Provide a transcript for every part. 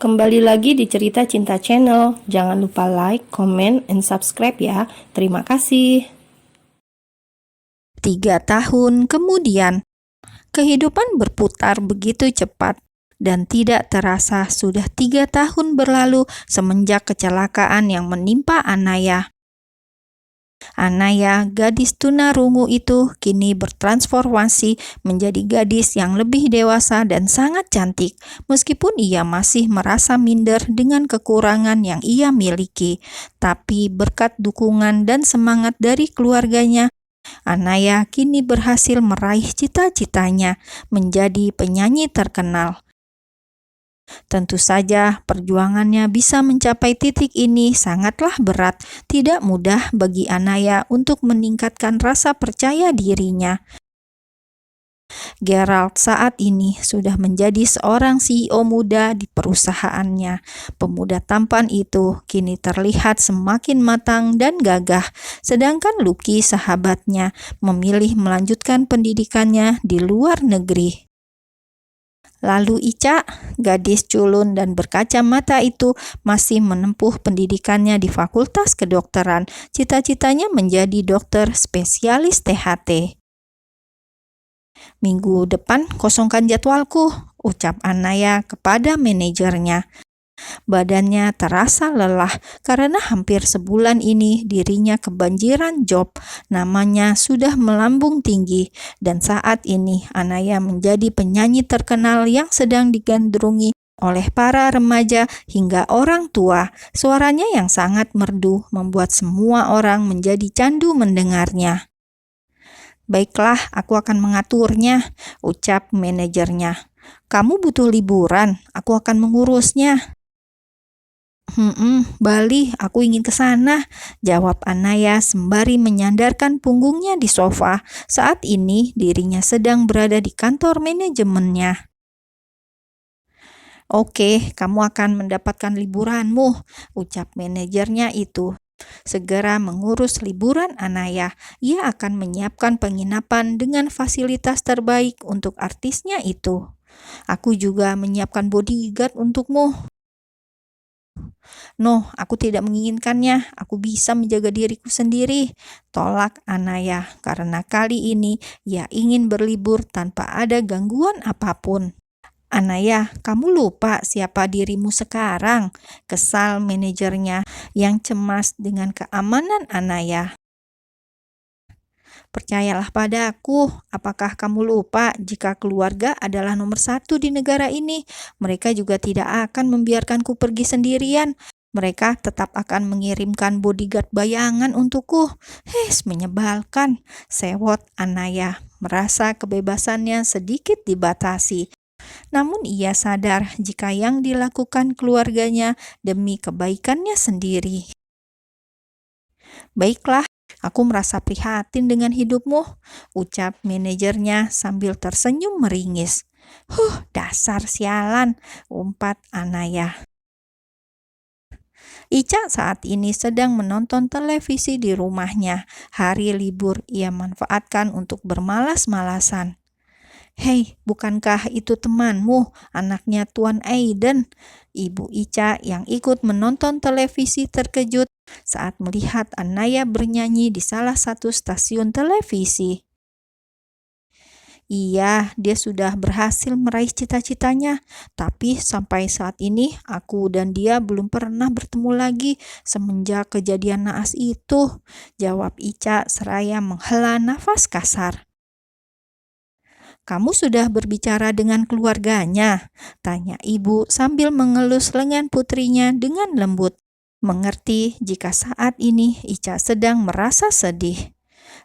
Kembali lagi di Cerita Cinta Channel. Jangan lupa like, comment, and subscribe ya. Terima kasih. 3 tahun kemudian, kehidupan berputar begitu cepat dan tidak terasa sudah 3 tahun berlalu semenjak kecelakaan yang menimpa Anaya. Anaya, gadis tunarungu itu kini bertransformasi menjadi gadis yang lebih dewasa dan sangat cantik, meskipun ia masih merasa minder dengan kekurangan yang ia miliki. Tapi berkat dukungan dan semangat dari keluarganya, Anaya kini berhasil meraih cita-citanya menjadi penyanyi terkenal. Tentu saja, perjuangannya bisa mencapai titik ini sangatlah berat. Tidak mudah bagi Anaya untuk meningkatkan rasa percaya dirinya. Gerald saat ini sudah menjadi seorang CEO muda di perusahaannya. Pemuda tampan itu kini terlihat semakin matang dan gagah, sedangkan Lucky, sahabatnya, memilih melanjutkan pendidikannya di luar negeri. Lalu Ica, gadis culun dan berkacamata itu, masih menempuh pendidikannya di Fakultas Kedokteran. Cita-citanya menjadi dokter spesialis THT. "Minggu depan kosongkan jadwalku," ucap Anaya kepada manajernya. Badannya terasa lelah karena hampir sebulan ini dirinya kebanjiran job. Namanya sudah melambung tinggi, dan saat ini Anaya menjadi penyanyi terkenal yang sedang digandrungi oleh para remaja hingga orang tua. Suaranya yang sangat merdu membuat semua orang menjadi candu mendengarnya. "Baiklah, aku akan mengaturnya," ucap manajernya. "Kamu butuh liburan, aku akan mengurusnya." Bali, aku ingin ke sana," jawab Anaya sembari menyandarkan punggungnya di sofa. Saat ini dirinya sedang berada di kantor manajemennya. "Oke, kamu akan mendapatkan liburanmu," ucap manajernya itu. Segera mengurus liburan Anaya. Ia akan menyiapkan penginapan dengan fasilitas terbaik untuk artisnya itu. "Aku juga menyiapkan bodyguard untukmu." "No, aku tidak menginginkannya. Aku bisa menjaga diriku sendiri," tolak Anaya, karena kali ini ia ingin berlibur tanpa ada gangguan apapun. "Anaya, kamu lupa siapa dirimu sekarang?" kesal manajernya yang cemas dengan keamanan Anaya. "Percayalah padaku, apakah kamu lupa jika keluarga adalah nomor satu di negara ini? Mereka juga tidak akan membiarkanku pergi sendirian. Mereka tetap akan mengirimkan bodyguard bayangan untukku." Menyebalkan," sewot Anaya, merasa kebebasannya sedikit dibatasi. Namun ia sadar jika yang dilakukan keluarganya demi kebaikannya sendiri. "Baiklah, aku merasa prihatin dengan hidupmu," ucap manajernya sambil tersenyum meringis. Dasar sialan," umpat Anaya. Ica saat ini sedang menonton televisi di rumahnya. Hari libur ia manfaatkan untuk bermalas-malasan. "Hei, bukankah itu temanmu, anaknya Tuan Aiden?" Ibu Ica yang ikut menonton televisi terkejut saat melihat Anaya bernyanyi di salah satu stasiun televisi. "Iya, dia sudah berhasil meraih cita-citanya, tapi sampai saat ini aku dan dia belum pernah bertemu lagi semenjak kejadian naas itu," jawab Ica seraya menghela nafas kasar. "Kamu sudah berbicara dengan keluarganya?" tanya ibu sambil mengelus lengan putrinya dengan lembut. Mengerti jika saat ini Ica sedang merasa sedih.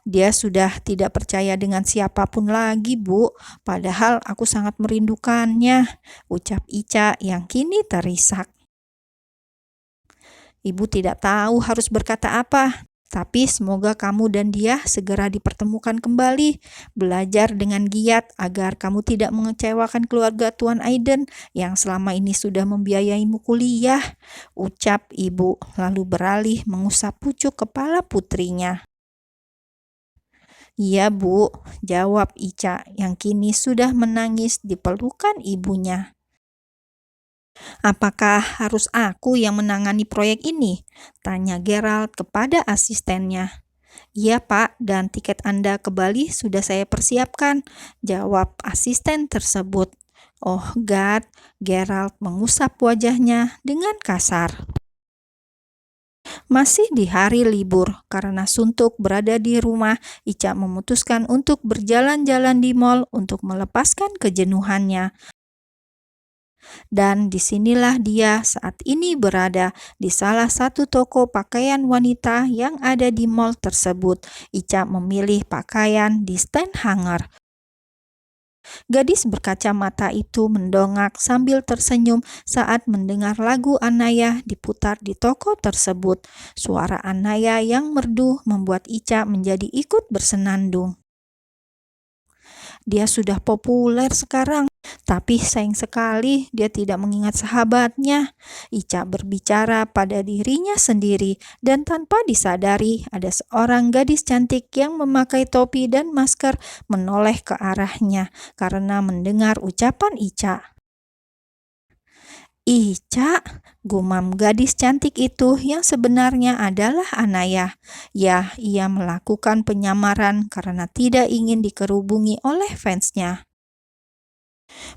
"Dia sudah tidak percaya dengan siapapun lagi, Bu. Padahal aku sangat merindukannya," ucap Ica yang kini terisak. "Ibu tidak tahu harus berkata apa. Tapi semoga kamu dan dia segera dipertemukan kembali. Belajar dengan giat agar kamu tidak mengecewakan keluarga Tuan Aiden yang selama ini sudah membiayaimu kuliah," ucap ibu, lalu beralih mengusap pucuk kepala putrinya. "Iya, Bu," jawab Ica yang kini sudah menangis di pelukan ibunya. Apakah harus aku yang menangani proyek ini? Tanya Gerald kepada asistennya. Iya Pak, dan tiket Anda ke Bali sudah saya persiapkan, jawab asisten tersebut. Oh God, Gerald mengusap wajahnya dengan kasar. Masih di hari libur, karena suntuk berada di rumah, Ica memutuskan untuk berjalan-jalan di mall untuk melepaskan kejenuhannya. Dan disinilah dia saat ini berada di salah satu toko pakaian wanita yang ada di mall tersebut. Ica memilih pakaian di stand hanger. Gadis berkacamata itu mendongak sambil tersenyum saat mendengar lagu Anaya diputar di toko tersebut. Suara Anaya yang merdu membuat Ica menjadi ikut bersenandung. Dia sudah populer sekarang, tapi sayang sekali dia tidak mengingat sahabatnya. Ica berbicara pada dirinya sendiri dan tanpa disadari ada seorang gadis cantik yang memakai topi dan masker menoleh ke arahnya karena mendengar ucapan Ica. Ica, gumam gadis cantik itu yang sebenarnya adalah Anaya. Ya, ia melakukan penyamaran karena tidak ingin dikerubungi oleh fansnya.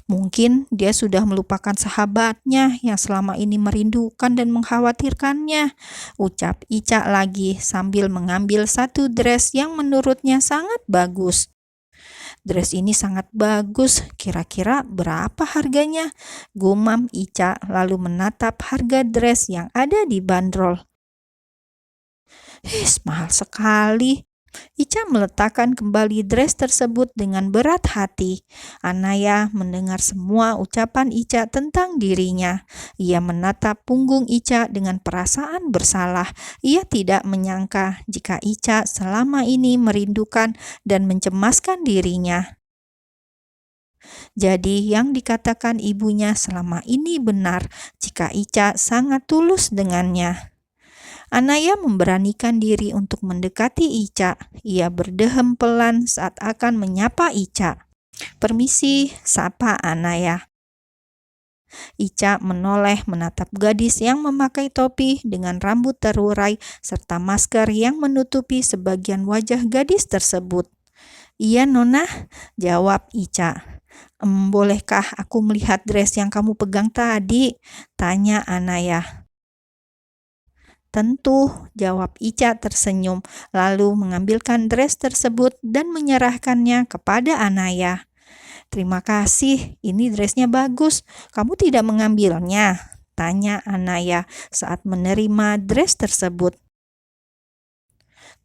Mungkin dia sudah melupakan sahabatnya yang selama ini merindukan dan mengkhawatirkannya, ucap Ica lagi sambil mengambil satu dress yang menurutnya sangat bagus. Dress ini sangat bagus, kira-kira berapa harganya? Gumam Ica lalu menatap harga dress yang ada di bandrol. Mahal sekali. Ica meletakkan kembali dress tersebut dengan berat hati. Anaya mendengar semua ucapan Ica tentang dirinya. Ia menatap punggung Ica dengan perasaan bersalah. Ia tidak menyangka jika Ica selama ini merindukan dan mencemaskan dirinya. Jadi yang dikatakan ibunya selama ini benar jika Ica sangat tulus dengannya. Anaya memberanikan diri untuk mendekati Ica. Ia berdehem pelan saat akan menyapa Ica. Permisi, sapa Anaya. Ica menoleh menatap gadis yang memakai topi dengan rambut terurai serta masker yang menutupi sebagian wajah gadis tersebut. Iya Nona, jawab Ica. Bolehkah aku melihat dress yang kamu pegang tadi? Tanya Anaya. Tentu, jawab Ica tersenyum, lalu mengambilkan dress tersebut dan menyerahkannya kepada Anaya. Terima kasih, ini dressnya bagus. Kamu tidak mengambilnya? Tanya Anaya saat menerima dress tersebut.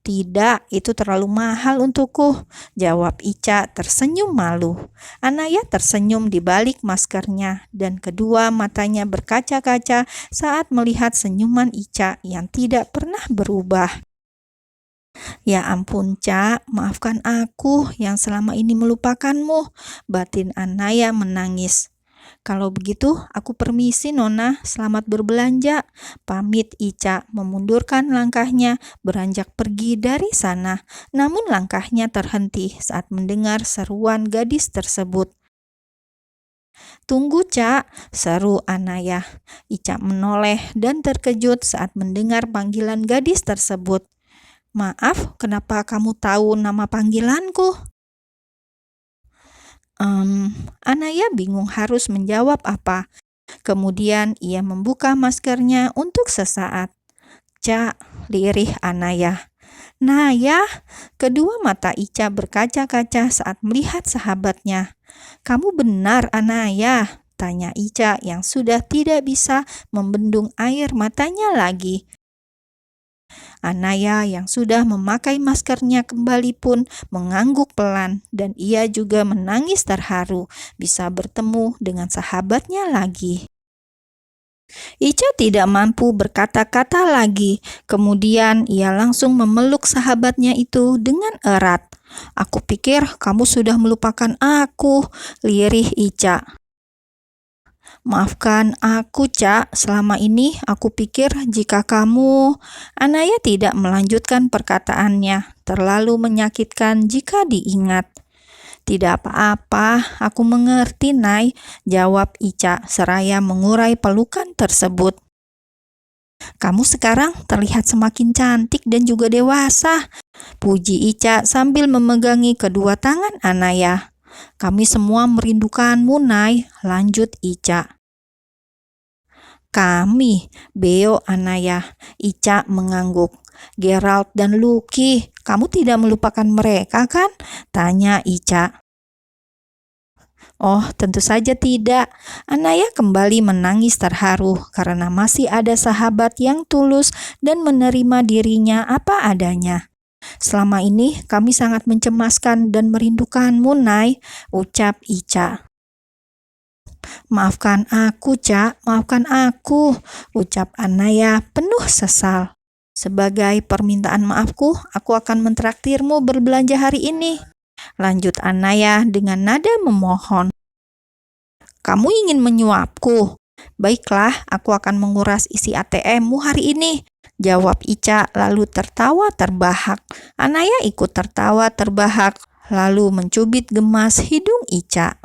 Tidak, itu terlalu mahal untukku, jawab Ica tersenyum malu. Anaya tersenyum di balik maskernya dan kedua matanya berkaca-kaca saat melihat senyuman Ica yang tidak pernah berubah. Ya ampun, Ca, maafkan aku yang selama ini melupakanmu, batin Anaya menangis. Kalau begitu, aku permisi Nona, selamat berbelanja, pamit Ica memundurkan langkahnya beranjak pergi dari sana. Namun langkahnya terhenti saat mendengar seruan gadis tersebut. Tunggu Ca, seru Anaya. Ica menoleh dan terkejut saat mendengar panggilan gadis tersebut. Maaf, kenapa kamu tahu nama panggilanku? Anaya bingung harus menjawab apa. Kemudian ia membuka maskernya untuk sesaat. Ca, lirih Anaya. Naya, kedua mata Ica berkaca-kaca saat melihat sahabatnya. Kamu benar Anaya, tanya Ica yang sudah tidak bisa membendung air matanya lagi. Anaya yang sudah memakai maskernya kembali pun mengangguk pelan dan ia juga menangis terharu bisa bertemu dengan sahabatnya lagi. Ica tidak mampu berkata-kata lagi, kemudian ia langsung memeluk sahabatnya itu dengan erat. Aku pikir kamu sudah melupakan aku, lirih Ica. Maafkan aku, Ca. Selama ini aku pikir jika kamu... Anaya tidak melanjutkan perkataannya. Terlalu menyakitkan jika diingat. Tidak apa-apa, aku mengerti, Nay, jawab Ica seraya mengurai pelukan tersebut. Kamu sekarang terlihat semakin cantik dan juga dewasa, puji Ica sambil memegangi kedua tangan Anaya. Kami semua merindukanmu, Nay, lanjut Ica. Kami, Beo Anaya, Ica mengangguk. Gerald dan Lucky, kamu tidak melupakan mereka kan? Tanya Ica. Oh, tentu saja tidak. Anaya kembali menangis terharu karena masih ada sahabat yang tulus dan menerima dirinya apa adanya. Selama ini kami sangat mencemaskan dan merindukanmu, Nay, ucap Ica. Maafkan aku, Ca, maafkan aku, ucap Anaya penuh sesal. Sebagai permintaan maafku, aku akan mentraktirmu berbelanja hari ini, lanjut Anaya dengan nada memohon. Kamu ingin menyuapku? Baiklah, aku akan menguras isi ATM-mu hari ini, jawab Ica lalu tertawa terbahak. Anaya ikut tertawa terbahak lalu mencubit gemas hidung Ica.